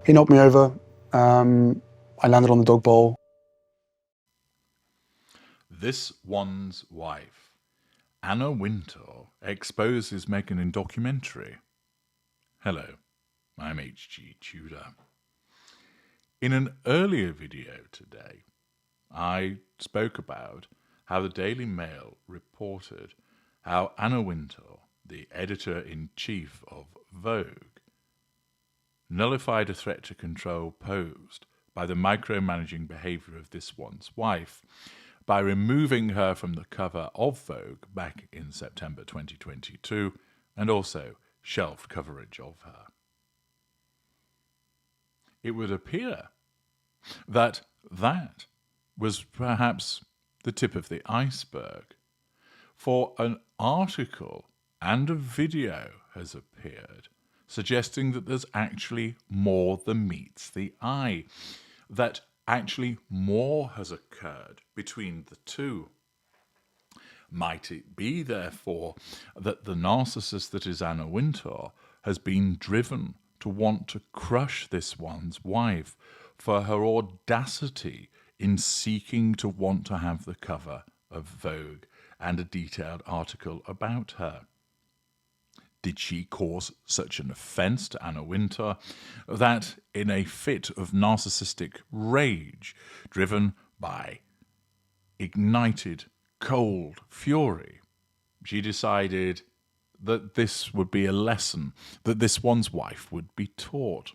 He knocked me over. I landed on the dog bowl. This One's Wife. Anna Wintour exposes Meghan in documentary. Hello, I'm H.G. Tudor. In an earlier video today, I spoke about how the Daily Mail reported how Anna Wintour, the editor-in-chief of Vogue, nullified a threat to control posed by the micromanaging behaviour of this one's wife by removing her from the cover of Vogue back in September 2022 and also shelved coverage of her. It would appear that that was perhaps the tip of the iceberg, for an article and a video has appeared suggesting that there's actually more than meets the eye, that actually more has occurred between the two. Might it be, therefore, that the narcissist that is Anna Wintour has been driven to want to crush this one's wife for her audacity in seeking to want to have the cover of Vogue and a detailed article about her? Did she cause such an offence to Anna Wintour that, in a fit of narcissistic rage, driven by ignited, cold fury, she decided that this would be a lesson that this one's wife would be taught?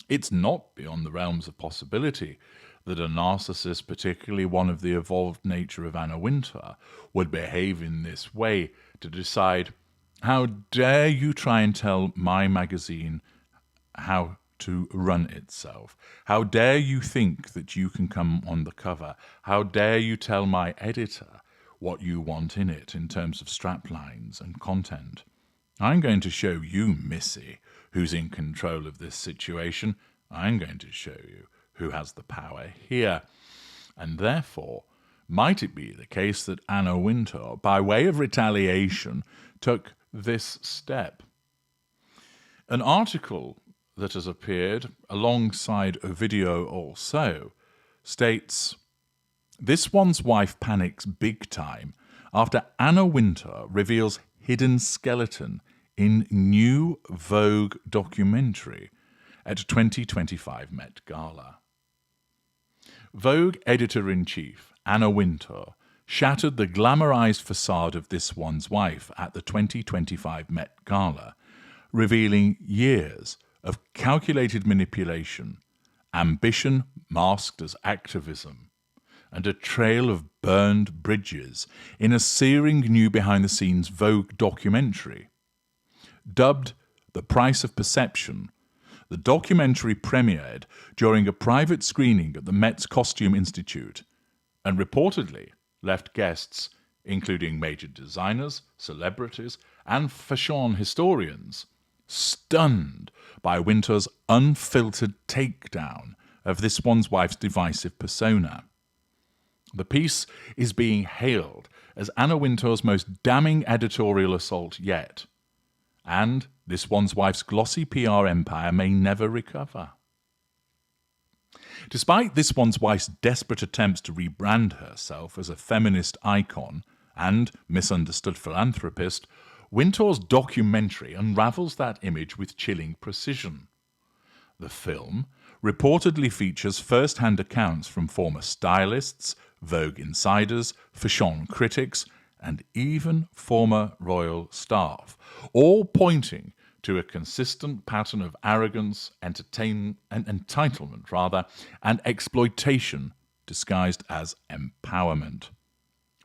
It's not beyond the realms of possibility that a narcissist, particularly one of the evolved nature of Anna Wintour, would behave in this way to decide, how dare you try and tell my magazine how to run itself? How dare you think that you can come on the cover? How dare you tell my editor what you want in it in terms of straplines and content? I'm going to show you, Missy, who's in control of this situation. I'm going to show you who has the power here. And therefore, might it be the case that Anna Wintour, by way of retaliation, took this step? An article that has appeared alongside a video also states, "This one's wife panics big time after Anna Wintour reveals hidden skeleton in new Vogue documentary at 2025 Met Gala." Vogue editor-in-chief Anna Wintour shattered the glamorized facade of this one's wife at the 2025 Met Gala, revealing years of calculated manipulation, ambition masked as activism, and a trail of burned bridges in a searing new behind-the-scenes Vogue documentary. Dubbed The Price of Perception, the documentary premiered during a private screening at the Met's Costume Institute and reportedly left guests, including major designers, celebrities, and fashion historians, stunned by Wintour's unfiltered takedown of this one's wife's divisive persona. The piece is being hailed as Anna Wintour's most damning editorial assault yet, and this one's wife's glossy PR empire may never recover. Despite this one's wife's desperate attempts to rebrand herself as a feminist icon and misunderstood philanthropist, Wintour's documentary unravels that image with chilling precision. The film reportedly features first-hand accounts from former stylists, Vogue insiders, fashion critics, and even former royal staff, all pointing to a consistent pattern of arrogance, entitlement, and exploitation disguised as empowerment.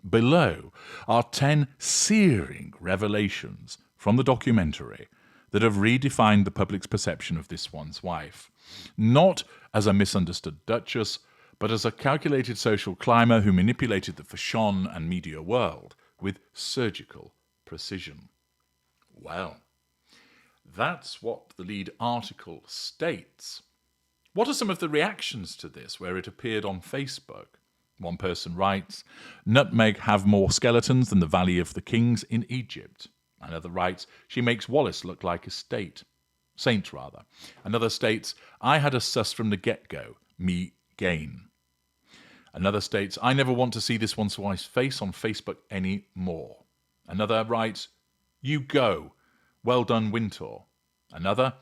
Below are 10 searing revelations from the documentary that have redefined the public's perception of this one's wife, not as a misunderstood duchess, but as a calculated social climber who manipulated the fashion and media world with surgical precision. Well, that's what the lead article states. What are some of the reactions to this where it appeared on Facebook? One person writes, "Nutmeg have more skeletons than the Valley of the Kings in Egypt." Another writes, "She makes Wallace look like a state." saint rather. Another states, I had a sus from the get-go, me gain. Another states, I never want to see this one's wife's face on Facebook anymore. Another writes, you go, well done Wintour. Another,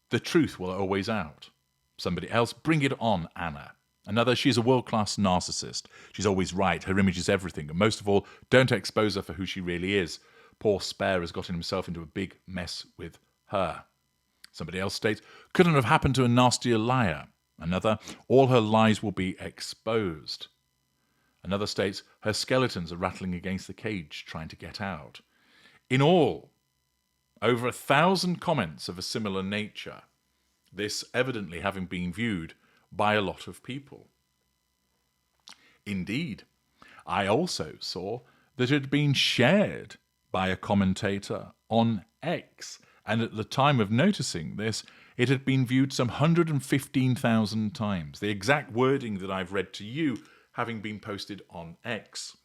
the truth will always out. Somebody else, bring it on, Anna. Another, she's a world-class narcissist. She's always right, her image is everything, and most of all, don't expose her for who she really is. Poor Spare has gotten himself into a big mess with her. Somebody else states, couldn't have happened to a nastier liar. Another, all her lies will be exposed. Another states, her skeletons are rattling against the cage, trying to get out. In all, over 1,000 comments of a similar nature, this evidently having been viewed by a lot of people. Indeed, I also saw that it had been shared by a commentator on X, and at the time of noticing this, it had been viewed some 115,000 times, the exact wording that I've read to you having been posted on X.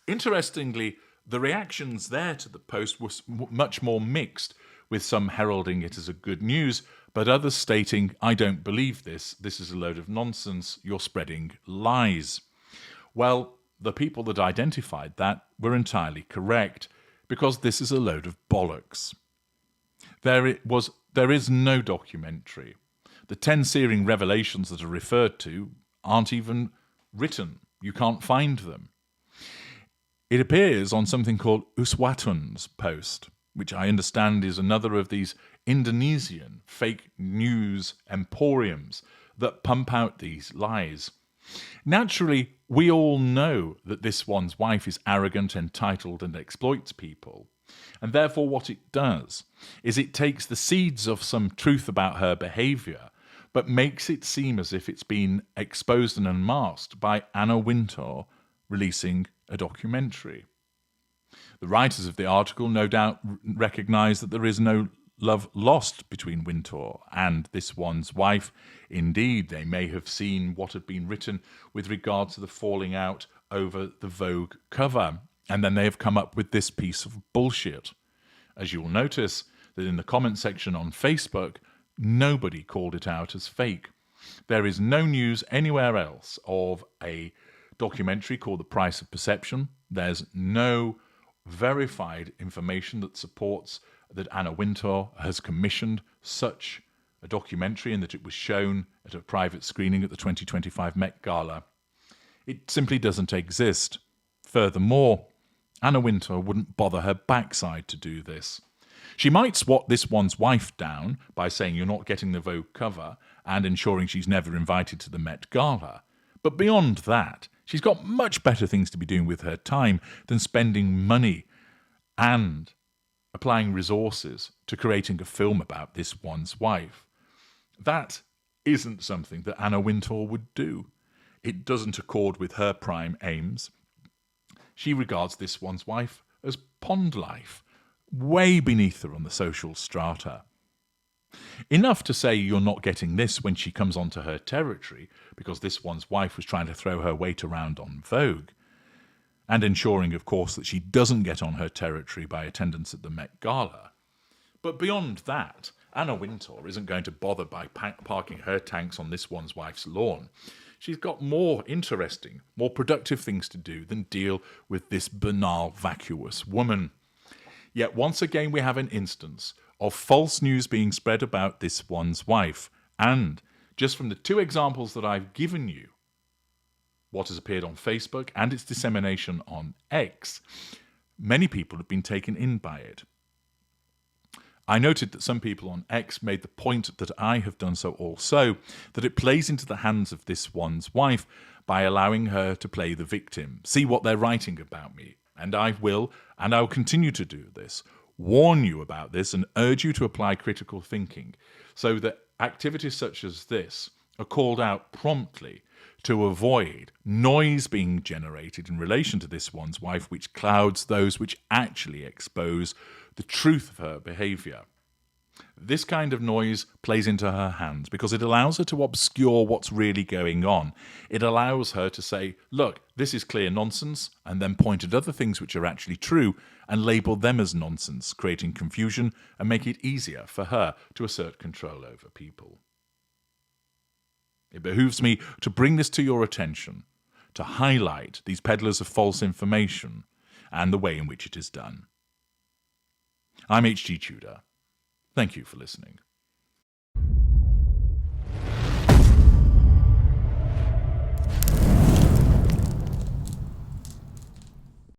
Interestingly, the reactions there to the post were much more mixed, with some heralding it as a good news, but others stating, I don't believe this is a load of nonsense, you're spreading lies. Well, the people that identified that were entirely correct, because this is a load of bollocks. There is no documentary. The 10 searing revelations that are referred to aren't even written. You can't find them. It appears on something called Uswatun's post, which I understand is another of these Indonesian fake news emporiums that pump out these lies. Naturally, we all know that this one's wife is arrogant, entitled, and exploits people. And therefore what it does is it takes the seeds of some truth about her behaviour, but makes it seem as if it's been exposed and unmasked by Anna Wintour releasing a documentary. The writers of the article no doubt recognise that there is no love lost between Wintour and this one's wife. Indeed, they may have seen what had been written with regard to the falling out over the Vogue cover, and then they have come up with this piece of bullshit. As you'll notice that in the comment section on Facebook, nobody called it out as fake. There is no news anywhere else of a documentary called The Price of Perception. There's no verified information that supports that Anna Wintour has commissioned such a documentary and that it was shown at a private screening at the 2025 Met Gala. It simply doesn't exist. Furthermore, Anna Wintour wouldn't bother her backside to do this. She might swat this one's wife down by saying you're not getting the Vogue cover and ensuring she's never invited to the Met Gala. But beyond that, she's got much better things to be doing with her time than spending money and applying resources to creating a film about this one's wife. That isn't something that Anna Wintour would do. It doesn't accord with her prime aims. She regards this one's wife as pond life, way beneath her on the social strata. Enough to say you're not getting this when she comes onto her territory, because this one's wife was trying to throw her weight around on Vogue, and ensuring, of course, that she doesn't get on her territory by attendance at the Met Gala. But beyond that, Anna Wintour isn't going to bother by parking her tanks on this one's wife's lawn. She's got more interesting, more productive things to do than deal with this banal, vacuous woman. Yet once again we have an instance of false news being spread about this one's wife. And just from the two examples that I've given you, what has appeared on Facebook and its dissemination on X, many people have been taken in by it. I noted that some people on X made the point that I have done so also, that it plays into the hands of this one's wife by allowing her to play the victim. See what they're writing about me. And I will continue to do this, warn you about this and urge you to apply critical thinking so that activities such as this are called out promptly to avoid noise being generated in relation to this one's wife, which clouds those which actually expose the truth of her behaviour. This kind of noise plays into her hands because it allows her to obscure what's really going on. It allows her to say, look, this is clear nonsense, and then point at other things which are actually true and label them as nonsense, creating confusion and make it easier for her to assert control over people. It behooves me to bring this to your attention, to highlight these peddlers of false information and the way in which it is done. I'm H.G. Tudor. Thank you for listening.